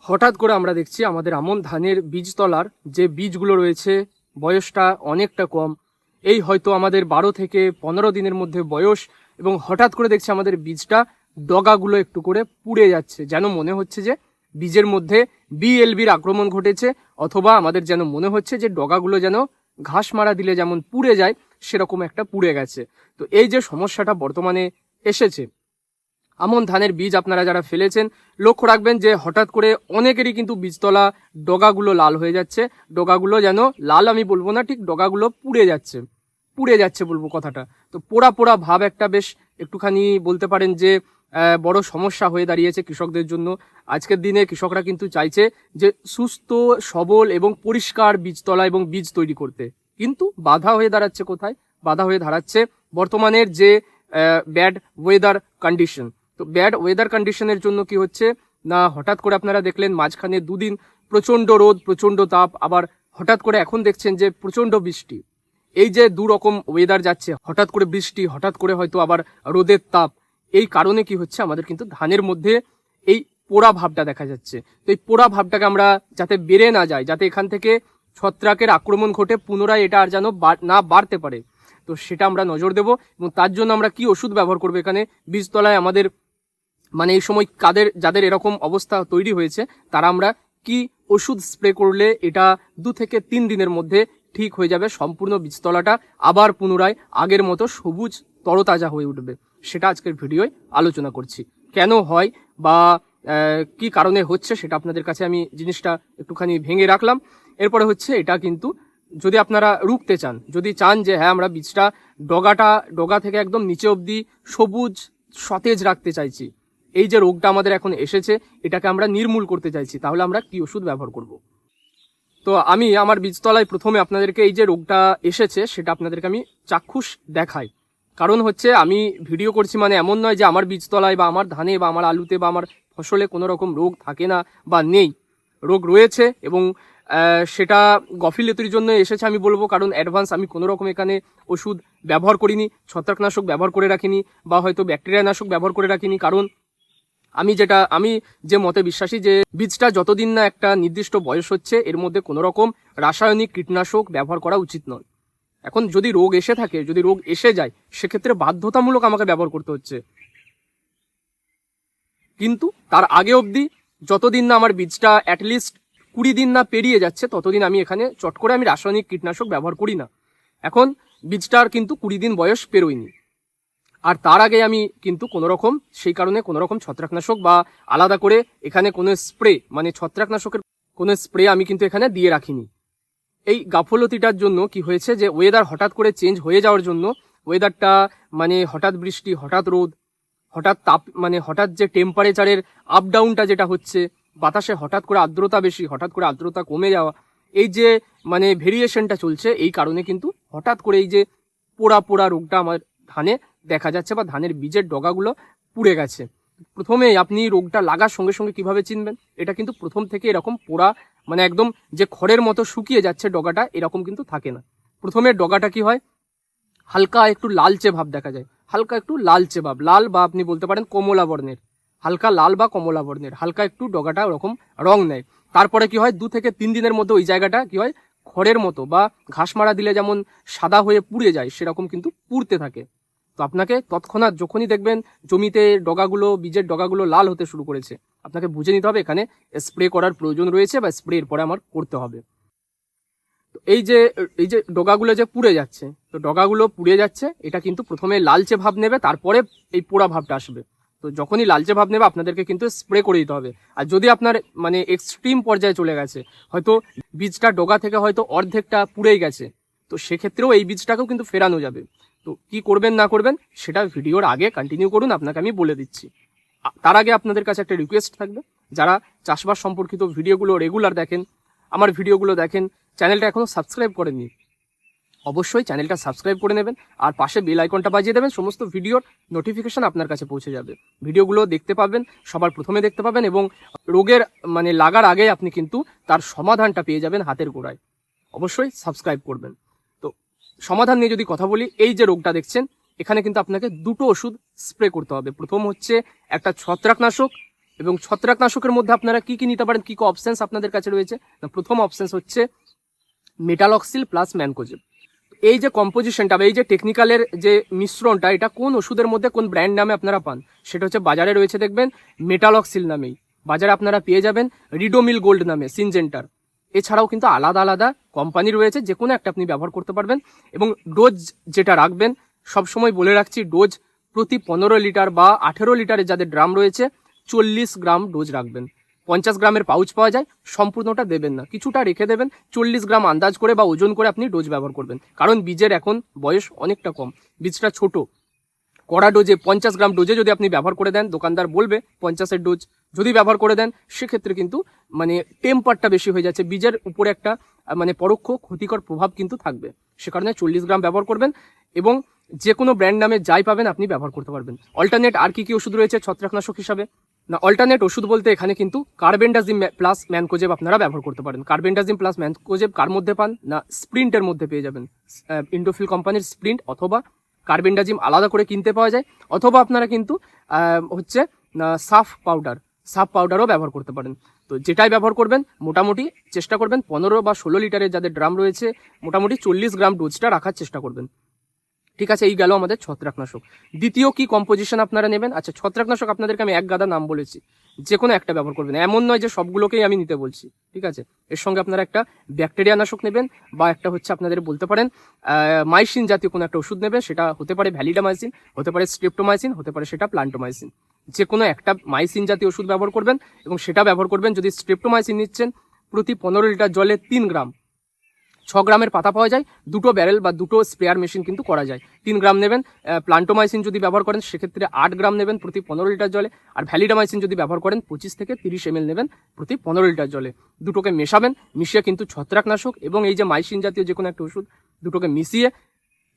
হঠাৎ করে আমরা দেখছি আমাদের আমন ধানের বীজতলার যে বীজগুলো রয়েছে বয়সটা অনেকটা কম, এই হয়তো আমাদের 12 থেকে 15 দিনের মধ্যে বয়স, এবং হঠাৎ করে দেখছি আমাদের বীজটা ডগাগুলো একটু করে পুড়ে যাচ্ছে, যেন মনে হচ্ছে যে বীজের মধ্যে বিএলবির আক্রমণ ঘটেছে, অথবা আমাদের যেন মনে হচ্ছে যে ডগাগুলো যেন ঘাস মারা দিলে যেমন পুড়ে যায় সেরকম একটা পুড়ে গেছে। তো এই যে সমস্যাটা বর্তমানে এসেছে, আমন ধানের বীজ আপনারা যারা ফেলেছেন লক্ষ্য রাখবেন যে হঠাৎ করে অনেকেরই কিন্তু বীজতলা ডগাগুলো লাল হয়ে যাচ্ছে। ডগাগুলো যেন লাল আমি বলবো না, ঠিক ডগাগুলো পুড়ে যাচ্ছে বলবো কথাটা। তো পোড়া পোড়া ভাব একটা বেশ একটুখানি বলতে পারেন যে বড় সমস্যা হয়ে দাঁড়িয়েছে কৃষকদের জন্য। আজকের দিনে কৃষকরা কিন্তু চাইছে যে সুস্থ সবল এবং পরিষ্কার বীজতলা এবং বীজ তৈরি করতে, কিন্তু বাধা হয়ে দাঁড়াচ্ছে কোথায়? বাধা হয়ে দাঁড়াচ্ছে বর্তমানের যে ব্যাড ওয়েদার কন্ডিশন। তো ব্যাড ওয়েদার কন্ডিশনের জন্য কি হচ্ছে না, হঠাৎ করে আপনারা দেখলেন মাঝখানে দুদিন প্রচন্ড রোদ প্রচন্ড তাপ, আবার হঠাৎ করে এখন দেখছেন যে প্রচন্ড বৃষ্টি। এই যে দু রকম ওয়েদার যাচ্ছে, হঠাৎ করে বৃষ্টি, হঠাৎ করে হয়তো আবার রোদের তাপ, এই কারণে কি হচ্ছে আমাদের কিন্তু ধানের মধ্যে এই পোড়া ভাবটা দেখা যাচ্ছে। তো এই পোড়া ভাবটাকে আমরা যাতে বেড়ে না যায়, যাতে এখান থেকে ছত্রাকের আক্রমণ ঘটে পুনরায় এটা আর যেন না বাড়তে পারে, তো সেটা আমরা নজর দেব। এবং তার জন্য আমরা কি ওষুধ ব্যবহার করবো এখানে বীজতলায় আমাদের, মানে এই সময় যাদের এরকম অবস্থা তৈরি হয়েছে তারা আমরা কি ওষুধ স্প্রে করলে এটা 2 থেকে 3 দিনের মধ্যে ঠিক হয়ে যাবে, সম্পূর্ণ বীজতলাটা আবার পুনরায় আগের মতো সবুজ তরতাজা হয়ে উঠবে, সেটা আজকের ভিডিওয় আলোচনা করছি। কেন হয় বা কি কারণে হচ্ছে সেটা আপনাদের কাছে আমি জিনিসটা একটুখানি ভেঙে রাখলাম। এরপরে হচ্ছে এটা কিন্তু যদি আপনারা রুখতে চান, যদি চান যে হ্যাঁ আমরা বীজটা ডগা থেকে একদম নিচে অবধি সবুজ সতেজ রাখতে চাইছি, এই যে রোগটা আমাদের এখন এসেছে এটাকে আমরা নির্মূল করতে চাইছি, তাহলে আমরা কি ওষুধ ব্যবহার করব। তো আমি আমার বীজতলায় প্রথমে আপনাদেরকে এই যে রোগটা এসেছে সেটা আপনাদেরকে আমি চাক্ষুষ দেখাই। কারণ হচ্ছে আমি ভিডিও করছি মানে এমন নয় যে আমার বীজতলায় বা আমার ধানে বা আমার আলুতে বা আমার ফসলে কোনো রকম রোগ থাকে না বা নেই, রোগ রয়েছে, এবং সেটা গফিলতির জন্য এসেছে আমি বলবো, কারণ অ্যাডভান্স আমি কোনো রকম এখানে ওষুধ ব্যবহার করিনি, ছত্রাকনাশক ব্যবহার করে রাখিনি বা হয়তো ব্যাকটেরিয়া নাশক ব্যবহার করে রাখিনি। কারণ আমি যে মতে বিশ্বাসী যে বীজটা যতদিন না একটা নির্দিষ্ট বয়স হচ্ছে এর মধ্যে কোনো রকম রাসায়নিক কীটনাশক ব্যবহার করা উচিত নয়। এখন যদি রোগ এসে থাকে, যদি রোগ এসে যায়, সেক্ষেত্রে বাধ্যতামূলক আমাকে ব্যবহার করতে হচ্ছে, কিন্তু তার আগে অবধি যতদিন না আমার বীজটা অ্যাটলিস্ট 20 দিন না পেরিয়ে যাচ্ছে ততদিন আমি এখানে চট করে আমি রাসায়নিক কীটনাশক ব্যবহার করি না। এখন বীজটার কিন্তু 20 দিন বয়স পেরোয়নি, আর তার আগে আমি কিন্তু সেই কারণে কোনো রকম ছত্রাকনাশক বা আলাদা করে এখানে কোনো স্প্রে, মানে ছত্রাকনাশকের কোনো স্প্রে আমি কিন্তু এখানে দিয়ে রাখিনি। এই গাফলতিটার জন্য কি হয়েছে যে ওয়েদার হঠাৎ করে চেঞ্জ হয়ে যাওয়ার জন্য, ওয়েদারটা মানে হঠাৎ বৃষ্টি, হঠাৎ রোদ, হঠাৎ তাপ, মানে হঠাৎ যে টেম্পারেচারের আপ ডাউনটা যেটা হচ্ছে, বাতাসে হঠাৎ করে আর্দ্রতা বেশি, হঠাৎ করে আর্দ্রতা কমে যাওয়া, এই যে মানে ভেরিয়েশনটা চলছে, এই কারণে কিন্তু হঠাৎ করে এই যে পোড়া পোড়া রোগটা আমার ধানে দেখা যাচ্ছে বা ধানের বীজের ডগাগুলো পুড়ে গেছে। প্রথমে আপনি রোগটা লাগার সঙ্গে সঙ্গে কিভাবে চিনবেন? এটা কিন্তু প্রথম থেকে এরকম পোড়া, মানে একদম যে খড়ের মতো শুকিয়ে যাচ্ছে ডগাটা, এরকম কিন্তু থাকে না। প্রথমে ডগাটা কি হয়, হালকা একটু লালচে ভাব দেখা যায়, হালকা একটু লালচে ভাব, লাল বা আপনি বলতে পারেন কমলা বর্ণের, হালকা লাল বা কমলা বর্ণের হালকা একটু ডগাটা ওরকম রং নেয়। তারপরে কি হয়, 2 থেকে 3 দিনের মধ্যে ওই জায়গাটা কি হয়, খড়ের মতো বা ঘাস মারা দিলে যেমন সাদা হয়ে পুড়ে যায় সেরকম কিন্তু পুড়তে থাকে। তো আপনাকে তৎক্ষণাৎ যখনই দেখবেন জমিতে বীজের ডগাগুলো লাল হতে শুরু করেছে, আপনাকে বুঝে নিতে হবে এখানে স্প্রে করার প্রয়োজন রয়েছে বা স্প্রে এরপরে আমার করতে হবে। তো এই যে ডগাগুলো যে পুড়ে যাচ্ছে, তো ডগাগুলো পুড়ে যাচ্ছে, এটা কিন্তু প্রথমে লালচে ভাব নেবে, তারপরে এই পোড়া ভাবটা আসবে। তো যখনই লালচে ভাব নেবে আপনাদেরকে কিন্তু স্প্রে করে দিতে হবে। আর যদি আপনার মানে এক্সট্রিম পর্যায়ে চলে গেছে, হয়তো বীজটা ডগা থেকে হয়তো অর্ধেকটা পুড়েই গেছে, তো সেক্ষেত্রেও এই বীজটাকেও কিন্তু ফেরানো যাবে। তো কি করবেন না করবেন সেটা ভিডিওর আগে কন্টিনিউ করুন, আপনাকে আমি বলে দিচ্ছি। তার আগে আপনাদের কাছে একটা রিকোয়েস্ট থাকবে, যারা চাষবাস সম্পর্কিত ভিডিওগুলো রেগুলার দেখেন, আমার ভিডিওগুলো দেখেন, চ্যানেলটা এখনো সাবস্ক্রাইব করেননি, অবশ্যই চ্যানেলটা সাবস্ক্রাইব করে নেবেন আর পাশে বেল আইকনটা বাজিয়ে দেবেন, সমস্ত ভিডিওর নোটিফিকেশন আপনার কাছে পৌঁছে যাবে। ভিডিওগুলো দেখতে পাবেন, সবার প্রথমে দেখতে পাবেন, এবং রোগের মানে লাগার আগে আপনি কিন্তু তার সমাধানটা পেয়ে যাবেন হাতের গোড়ায়। অবশ্যই সাবস্ক্রাইব করবেন। তো সমাধান নিয়ে যদি কথা বলি, এই যে রোগটা দেখছেন এখানে কিন্তু আপনাকে 2টো ওষুধ স্প্রে করতে হবে। প্রথম হচ্ছে একটা ছত্রাকনাশক, এবং ছত্রাকনাশকের মধ্যে আপনারা কি কি নিতে পারেন, কি কি অপশনস আপনাদের কাছে রয়েছে না, প্রথম অপশনস হচ্ছে মেটালক্সিল প্লাস ম্যানকোজেব। এই যে কম্পোজিশনটা বা এই যে টেকনিক্যালের যে মিশ্রণটা, এটা কোন ওষুধের মধ্যে কোন ব্র্যান্ড নামে আপনারা পান, সেটা হচ্ছে বাজারে রয়েছে দেখবেন মেটালক্সিল নামেই, বাজারে আপনারা পেয়ে যাবেন রিডোমিল গোল্ড নামে, সিনজেন্টার। এছাড়াও কিন্তু আলাদা আলাদা কোম্পানি রয়েছে, যে কোনো একটা আপনি ব্যবহার করতে পারবেন। এবং ডোজ যেটা রাখবেন, সবসময় বলে রাখছি, ডোজ প্রতি 15 লিটার বা 18 লিটারের যাদের ড্রাম রয়েছে 40 গ্রাম ডোজ রাখবেন। 50 গ্রামের পাউচ পাওয়া যায়, সম্পূর্ণটা দেবেন না, কিছুটা রেখে দেবেন, 40 গ্রাম আন্দাজ করে বা ওজন করে আপনি ডোজ ব্যবহার করবেন। কারণ বীজের এখন বয়স অনেকটা কম, বীজটা ছোট। কড়া ডোজে 50 গ্রাম ডোজে যদি আপনি ব্যবহার করে দেন, দোকানদার বলবে 50-এর ডোজ যদি ব্যবহার করে দেন, সেক্ষেত্রে কিন্তু মানে টেম্পারটা বেশি হয়ে যাচ্ছে, বীজের উপরে একটা মানে পরোক্ষ ক্ষতিকর প্রভাব কিন্তু থাকবে। সে কারণে 40 গ্রাম ব্যবহার করবেন এবং যে কোনো ব্র্যান্ড নামে যাই পাবেন আপনি ব্যবহার করতে পারবেন। অল্টারনেট আর কি কি ওষুধ রয়েছে ছত্রাকনাশক হিসাবে না, অল্টারনেট ওষুধ বলতে এখানে কিন্তু কার্বেন্ডাজিম প্লাস ম্যানকোজেব আপনারা ব্যবহার করতে পারেন। কার্বেন্ডাজিম প্লাস ম্যানকোজেব কার মধ্যে পান না, স্প্রিন্টের মধ্যে পেয়ে যাবেন, ইন্ডোফিল কোম্পানির স্প্রিন্ট, অথবা কার্বেন্ডাজিম আলাদা করে কিনতে পাওয়া যায়, অথবা আপনারা কিন্তু হচ্ছে সাফ পাউডারও ব্যবহার করতে পারেন। তো যেটাই ব্যবহার করবেন মোটামুটি চেষ্টা করবেন 15 বা 16 লিটারের যাদের ড্রাম রয়েছে মোটামুটি 40 গ্রাম ডোজটা রাখার চেষ্টা করবেন। ঠিক আছে, এই গেল আমাদের ছত্রাকনাশক। দ্বিতীয় কি কম্পোজিশন আপনারা নেবেন? আচ্ছা, ছত্রাকনাশক আপনাদেরকে আমি এক গাদা নাম বলেছি, যে কোনো একটা ব্যবহার করবেন, এমন নয় যে সবগুলোকেই আমি নিতে বলছি। ঠিক আছে, এর সঙ্গে আপনারা একটা ব্যাকটেরিয়া নাশক নেবেন, বা একটা হচ্ছে আপনাদের বলতে পারেন মাইসিন জাতীয় কোনো একটা ওষুধ নেবেন, সেটা হতে পারে ভ্যালিডামাইসিন, হতে পারে স্ট্রেপ্টোমাইসিন, হতে পারে সেটা প্লান্টোমাইসিন। যে কোনো একটা মাইসিন জাতীয় ওষুধ ব্যবহার করবেন এবং সেটা ব্যবহার করবেন। যদি স্ট্রেপ্টোমাইসিন নিচ্ছেন, প্রতি 15 লিটার জলে 3 গ্রাম, 6 গ্রামের পাতা পাওয়া যায়, দুটো ব্যারেল বা দুটো স্প্রেয়ার মেশিন কিন্তু করা যায়, 3 গ্রাম নেবেন। প্লান্টোমাইসিন যদি ব্যবহার করেন সেক্ষেত্রে 8 গ্রাম নেবেন প্রতি 15 লিটার জলে। আর ভ্যালিডামাইসিন যদি ব্যবহার করেন 25 থেকে 30 ml নেবেন প্রতি 15 লিটার জলে। দুটোকে মেশাবেন, মিশিয়ে কিন্তু ছত্রাকনাশক এবং এই যে মাইসিন জাতীয় যে কোনো একটা ওষুধ দুটোকে মিশিয়ে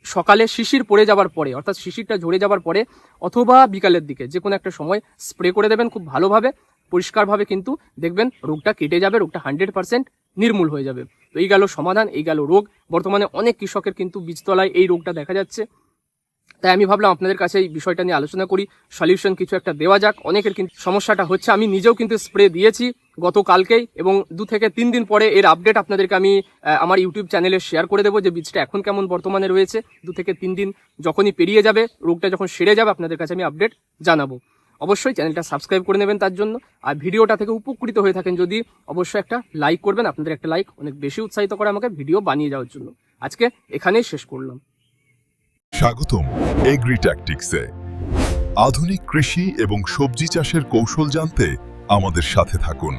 সকালে শিশির পড়ে যাওয়ার পরে, অর্থাৎ শিশিরটা ঝরে যাওয়ার পরে অথবা বিকালের দিকে যে কোনো একটা সময় স্প্রে করে দেবেন খুব ভালোভাবে, পরিষ্কারভাবে, কিন্তু দেখবেন রোগটা কেটে যাবে, রোগটা 100% নির্মূল হয়ে যাবে। তো এই গেল সমাধান, এই গেল রোগ। বর্তমানে অনেক কৃষকের কিন্তু বীজতলায় এই রোগটা দেখা যাচ্ছে, তাই আমি ভাবলাম আপনাদের কাছে এই বিষয়টা নিয়ে আলোচনা করি, সলিউশন কিছু একটা দেওয়া যাক। অনেকের কিন্তু সমস্যাটা হচ্ছে, আমি নিজেও কিন্তু স্প্রে দিয়েছি গতকালকেই, এবং 2 থেকে 3 দিন পরে এর আপডেট আপনাদেরকে আমি আমার ইউটিউব চ্যানেলে শেয়ার করে দেবো যে বীজটা এখন কেমন বর্তমানে রয়েছে। 2 থেকে 3 দিন যখনই পেরিয়ে যাবে, রোগটা যখন সেরে যাবে, আপনাদের কাছে আমি আপডেট জানাবো। অবশ্যই চ্যানেলটা সাবস্ক্রাইব করে নেবেন তার জন্য। আর ভিডিওটা থেকে উপকৃত হয়ে থাকেন যদি, অবশ্যই একটা লাইক করবেন, আপনাদের একটা লাইক অনেক বেশি উৎসাহিত করে আমাকে ভিডিও বানিয়ে যাওয়ার জন্য। আজকে এখানেই শেষ করলাম। স্বাগতম এগ্রিট্যাকটিক্সে। আধুনিক কৃষি এবং সবজি চাষের কৌশল জানতে আমাদের সাথে থাকুন।